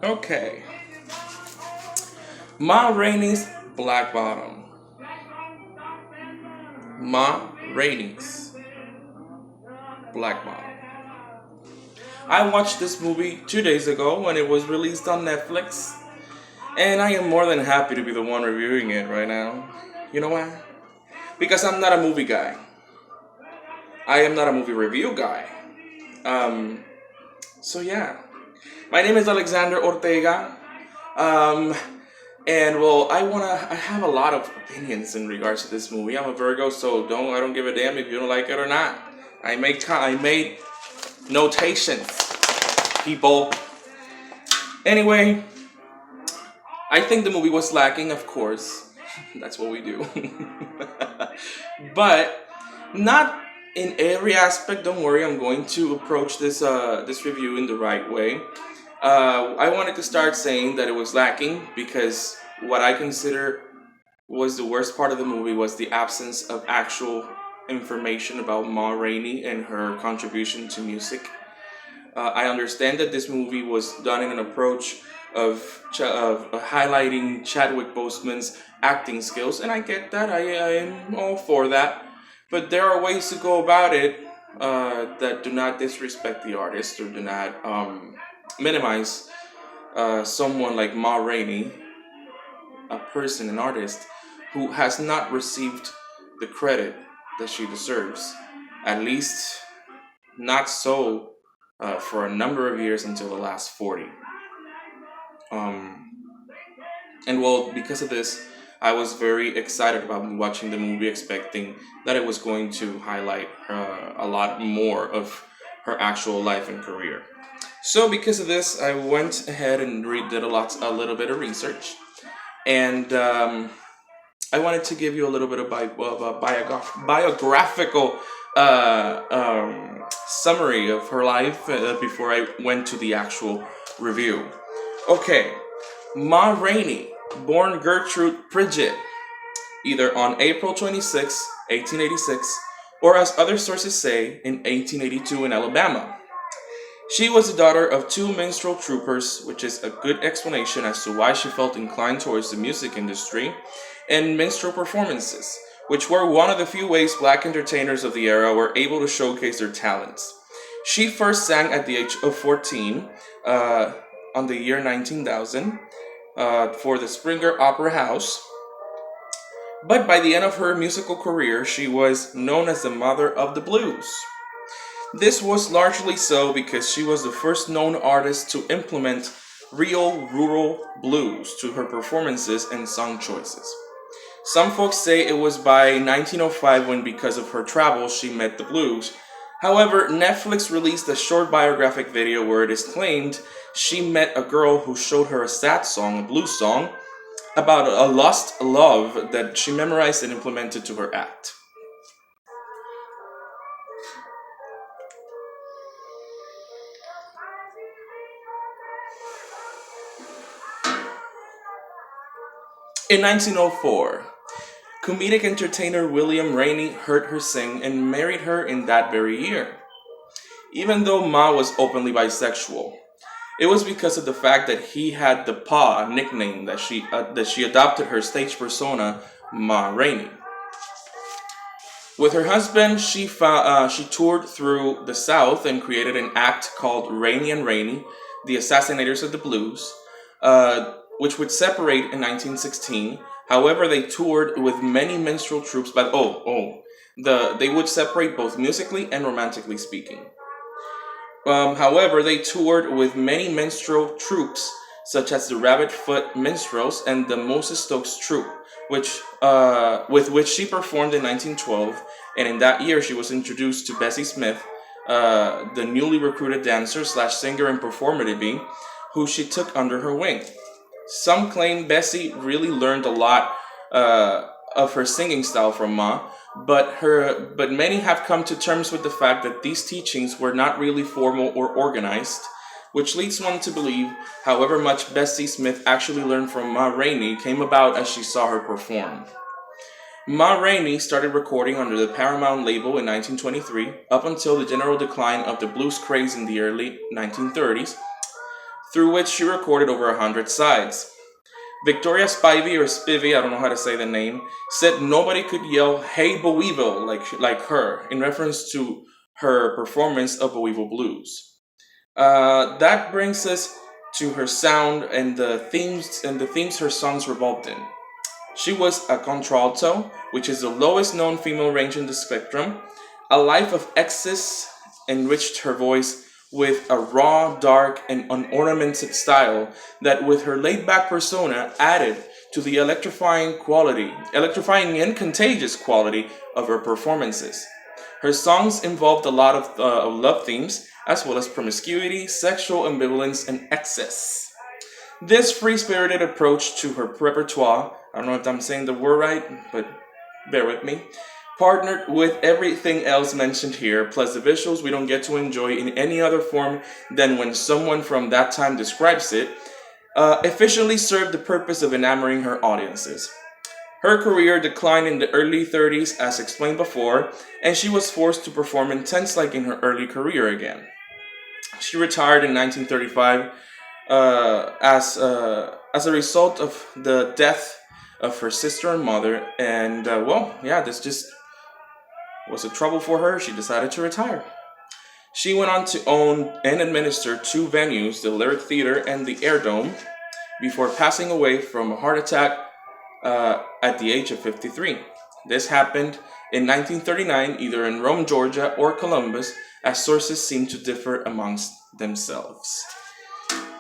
Okay. Ma Rainey's Black Bottom. Ma Rainey's Black Bottom. I watched this movie 2 days ago when it was released on Netflix, and I am more than happy to be the one reviewing it right now. You know why? Because I'm not a movie guy. I am not a movie review guy. Um, so yeah. My name is Alexander Ortega. Um, and well, I have a lot of opinions in regards to this movie. I'm a Virgo, so I don't give a damn if you don't like it or not. I made notations, people. Anyway, I think the movie was lacking, of course. That's what we do. But not in every aspect. Don't worry, I'm going to approach this review in the right way. I wanted to start saying that it was lacking because what I consider was the worst part of the movie was the absence of actual information about Ma Rainey and her contribution to music. I understand that this movie was done in an approach of highlighting Chadwick Boseman's acting skills, and I get that. I am all for that. But there are ways to go about it that do not disrespect the artist or do not minimize someone like Ma Rainey, a person, an artist, who has not received the credit that she deserves. At least not so for a number of years until the last 40. Um, and well, because of this, I was very excited about watching the movie, expecting that it was going to highlight a lot more of her actual life and career. So because of this, I went ahead and did a little bit of research, and I wanted to give you a little bit of a biographical summary of her life before I went to the actual review. Okay, Ma Rainey, born Gertrude Pridgett, either on April 26, 1886, or as other sources say, in 1882 in Alabama. She was the daughter of two minstrel troopers, which is a good explanation as to why she felt inclined towards the music industry, and minstrel performances, which were one of the few ways black entertainers of the era were able to showcase their talents. She first sang at the age of 14 on the year 19,000 for the Springer Opera House, but by the end of her musical career, she was known as the mother of the blues. This was largely so because she was the first known artist to implement real rural blues to her performances and song choices. Some folks say it was by 1905 when, because of her travels, she met the blues. However, Netflix released a short biographic video where it is claimed she met a girl who showed her a sad song, a blues song, about a lost love that she memorized and implemented to her act. In 1904, comedic entertainer William Rainey heard her sing and married her in that very year. Even though Ma was openly bisexual, it was because of the fact that he had the Pa nickname that she adopted her stage persona, Ma Rainey. With her husband, she toured through the South and created an act called Rainey and Rainey, the Assassinators of the Blues, which would separate in 1916. However, they toured with many minstrel troops, but they would separate both musically and romantically speaking. However, they toured with many minstrel troops, such as the Rabbit Foot Minstrels and the Moses Stokes Troupe, with which she performed in 1912, and in that year she was introduced to Bessie Smith, the newly recruited dancer slash singer and performer to be, who she took under her wing. Some claim Bessie really learned a lot of her singing style from Ma, but many have come to terms with the fact that these teachings were not really formal or organized, which leads one to believe however much Bessie Smith actually learned from Ma Rainey came about as she saw her perform. Ma Rainey started recording under the Paramount label in 1923 up until the general decline of the blues craze in the early 1930s. through which she recorded over 100 sides. Victoria Spivey, or Spivey, I don't know how to say the name, said nobody could yell "Hey Boweevil" like her, in reference to her performance of Boweevil Blues. That brings us to her sound and the themes her songs revolved in. She was a contralto, which is the lowest known female range in the spectrum. A life of excess enriched her voice with a raw, dark, and unornamented style that, with her laid back persona, added to the electrifying and contagious quality of her performances. Her songs involved a lot of love themes, as well as promiscuity, sexual ambivalence, and excess. This free spirited approach to her repertoire, I don't know if I'm saying the word right, but bear with me, partnered with everything else mentioned here, plus the visuals we don't get to enjoy in any other form than when someone from that time describes it, efficiently served the purpose of enamoring her audiences. Her career declined in the early 30s, as explained before, and she was forced to perform intense like in her early career again. She retired in 1935 as a result of the death of her sister and mother, and this just was a trouble for her. She decided to retire. She went on to own and administer two venues, the Lyric Theater and the Air Dome, before passing away from a heart attack at the age of 53. This happened in 1939, either in Rome, Georgia, or Columbus, as sources seem to differ amongst themselves.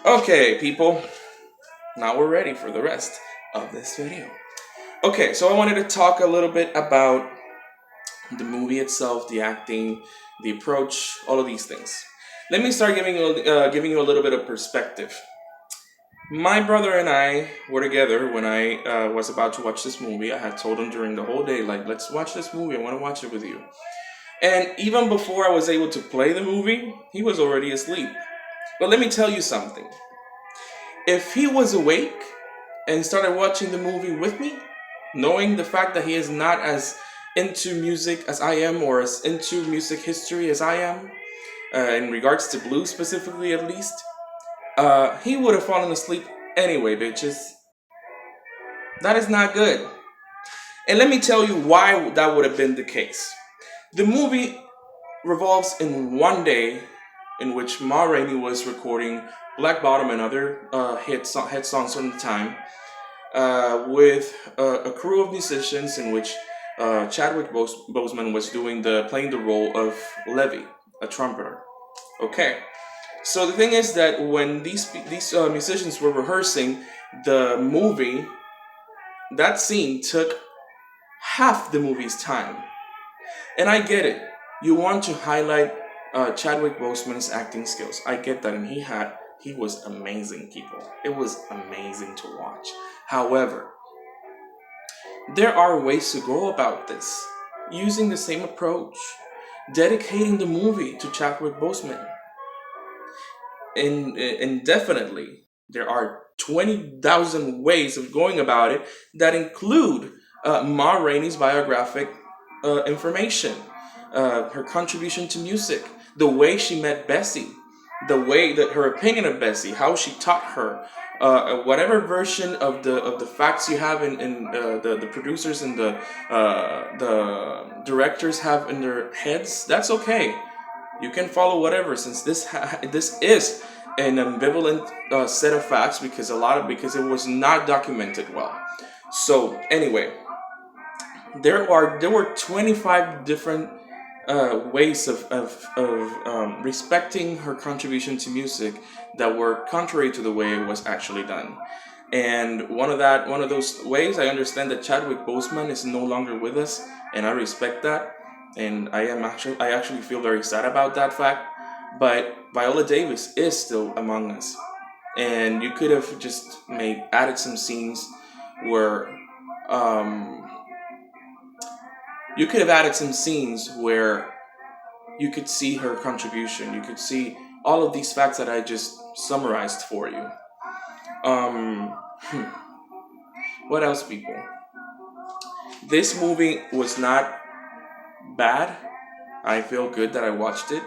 Okay, people, now we're ready for the rest of this video. Okay, so I wanted to talk a little bit about the movie itself, the acting, the approach, all of these things. Let me start giving you a little bit of perspective. My brother and I were together when I was about to watch this movie. I had told him during the whole day, like, let's watch this movie. I want to watch it with you. And even before I was able to play the movie, he was already asleep. But let me tell you something. If he was awake and started watching the movie with me, knowing the fact that he is not as into music as I am, or as into music history as I am, in regards to blues specifically at least, he would have fallen asleep anyway, bitches. That is not good. And let me tell you why that would have been the case. The movie revolves in one day in which Ma Rainey was recording Black Bottom and other hit songs from the time, with a crew of musicians in which Chadwick Boseman was playing the role of Levy, a trumpeter. Okay, so the thing is that when these musicians were rehearsing the movie, that scene took half the movie's time. And I get it. You want to highlight Chadwick Boseman's acting skills. I get that, and he was amazing, people. It was amazing to watch. However, there are ways to go about this, using the same approach, dedicating the movie to Chadwick Boseman. Indefinitely, there are 20,000 ways of going about it that include Ma Rainey's biographic information, her contribution to music, the way she met Bessie, the way that her opinion of Bessie, how she taught her, whatever version of the facts you have in the producers and the directors have in their heads. That's okay. You can follow whatever, since this is an ambivalent set of facts because it was not documented well. So anyway, there were 25 different ways of respecting her contribution to music that were contrary to the way it was actually done. And one of those ways, I understand that Chadwick Boseman is no longer with us, and I respect that. And I actually feel very sad about that fact. But Viola Davis is still among us, and you could have just added some scenes where you could see her contribution. You could see all of these facts that I just summarized for you. What else, people? This movie was not bad. I feel good that I watched it.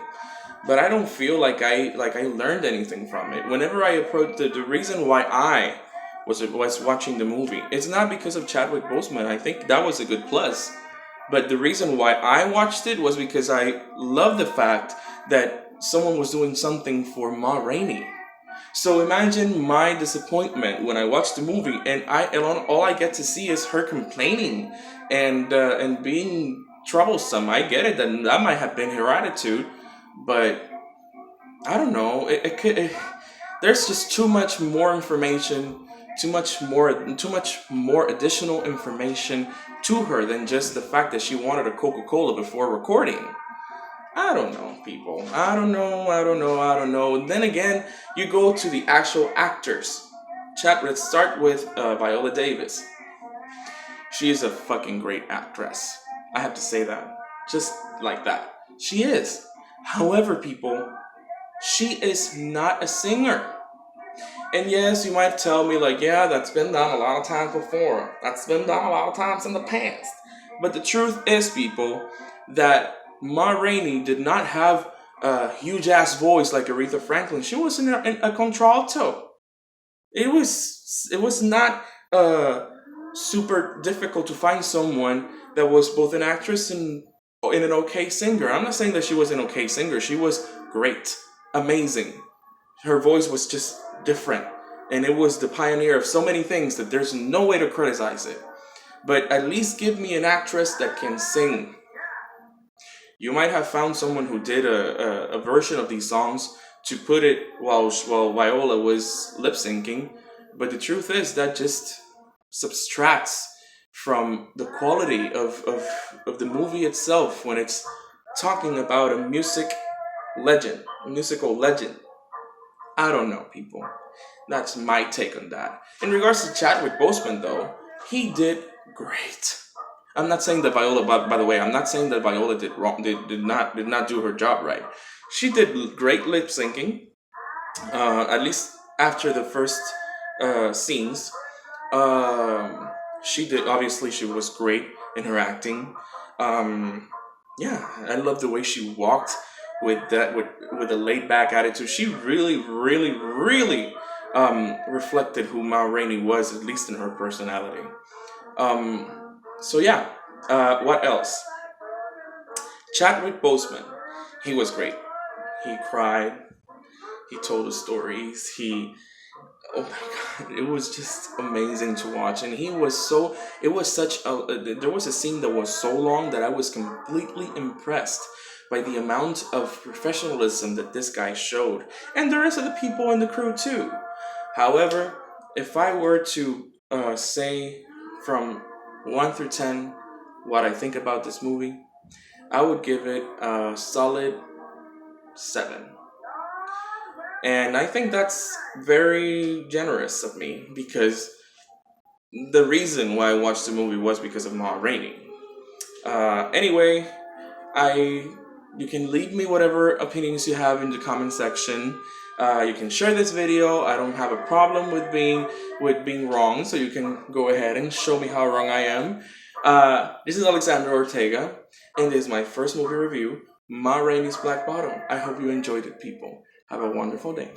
but I don't feel like I learned anything from it. Whenever I approach the reason why I was watching the movie, it's not because of Chadwick Boseman. I think that was a good plus. But the reason why I watched it was because I love the fact that someone was doing something for Ma Rainey. So imagine my disappointment when I watched the movie and all I get to see is her complaining and being troublesome. I get it that might have been her attitude, but I don't know. There's just too much more information, too much more additional information to her than just the fact that she wanted a Coca-Cola before recording. I don't know, people. I don't know. Then again, you go to the actual actors. Let's start with Viola Davis. She is a fucking great actress. I have to say that. Just like that. She is. However, people, she is not a singer. And yes, you might tell me, like, yeah, that's been done a lot of times before. That's been done a lot of times in the past. But the truth is, people, that Ma Rainey did not have a huge ass voice like Aretha Franklin. She was in a contralto. It was not super difficult to find someone that was both an actress and an okay singer. I'm not saying that she was an okay singer. She was great, amazing. Her voice was just different, and it was the pioneer of so many things that there's no way to criticize it. But at least give me an actress that can sing. You might have found someone who did a version of these songs to put it while Viola was lip syncing, but the truth is that just subtracts from the quality of the movie itself when it's talking about a musical legend. I don't know, people. That's my take on that. In regards to Chadwick Boseman, though, he did great. I'm not saying that Viola, by the way, I'm not saying that Viola did wrong, did not do her job right. She did great lip syncing, at least after the first scenes. She did, obviously, she was great in her acting. Yeah, I love the way she walked with a laid back attitude. She really, really, really reflected who Ma Rainey was, at least in her personality. So yeah, what else? Chadwick Boseman, he was great. He cried. He told the stories. Oh my god, it was just amazing to watch, and he was so. It was such a. There was a scene that was so long that I was completely impressed by the amount of professionalism that this guy showed, and the rest of the people in the crew too. However, if I were to say from 1 through 10 what I think about this movie, I would give it a solid 7. And I think that's very generous of me because the reason why I watched the movie was because of Ma Rainey. Anyway, I you can leave me whatever opinions you have in the comment section. You can share this video. I don't have a problem with being wrong, so you can go ahead and show me how wrong I am. This is Alexander Ortega, and this is my first movie review, Ma Rainey's Black Bottom. I hope you enjoyed it, people. Have a wonderful day.